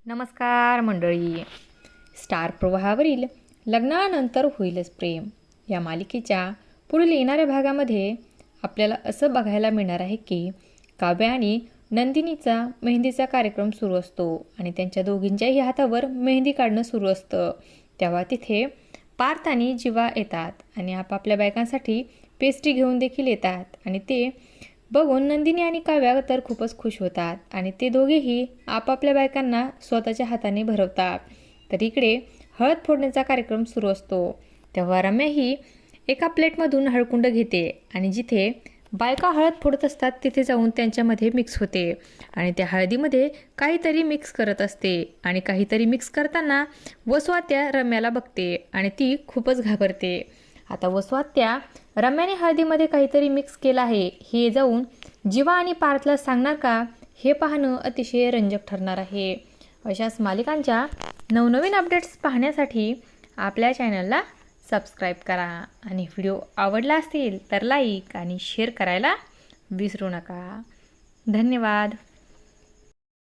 नमस्कार मंडळी. स्टार प्रवाहावरील लग्नानंतर होईलच प्रेम या मालिकेच्या पुढील येणाऱ्या भागामध्ये आपल्याला असं बघायला मिळणार आहे की काव्या आणि नंदिनीचा मेहंदीचा कार्यक्रम सुरू असतो आणि त्यांच्या दोघींच्याही हातावर मेहंदी काढणं सुरू असतं. तेव्हा तिथे पार्थ आणि जीवा येतात आणि आपापल्या बायकांसाठी पेस्ट्री घेऊन देखील येतात आणि ते बघून नंदिनी आणि काव्या तर खूपच खुश होतात आणि ते दोघेही आपापल्या बायकांना स्वतःच्या हाताने भरवतात. तर इकडे हळद फोडण्याचा कार्यक्रम सुरू असतो. तेव्हा रम्या ही एका प्लेटमधून हळकुंड घेते आणि जिथे बायका हळद फोडत असतात तिथे जाऊन त्यांच्यामध्ये मिक्स होते आणि त्या हळदीमध्ये काहीतरी मिक्स करत असते आणि काहीतरी मिक्स करताना वसुआत्या रम्याला बघते आणि ती खूपच घाबरते. आता वसुआत्या रम्याने हळदीमध्ये काहीतरी मिक्स केलं आहे हे जाऊन जीवा आणि पार्थला सांगणार का, हे पाहणं अतिशय रंजक ठरणार आहे. अशाच मालिकांच्या नवनवीन अपडेट्स पाहण्यासाठी आपल्या चॅनलला सबस्क्राईब करा आणि व्हिडिओ आवडला असेल तर लाईक आणि शेअर करायला विसरू नका. धन्यवाद.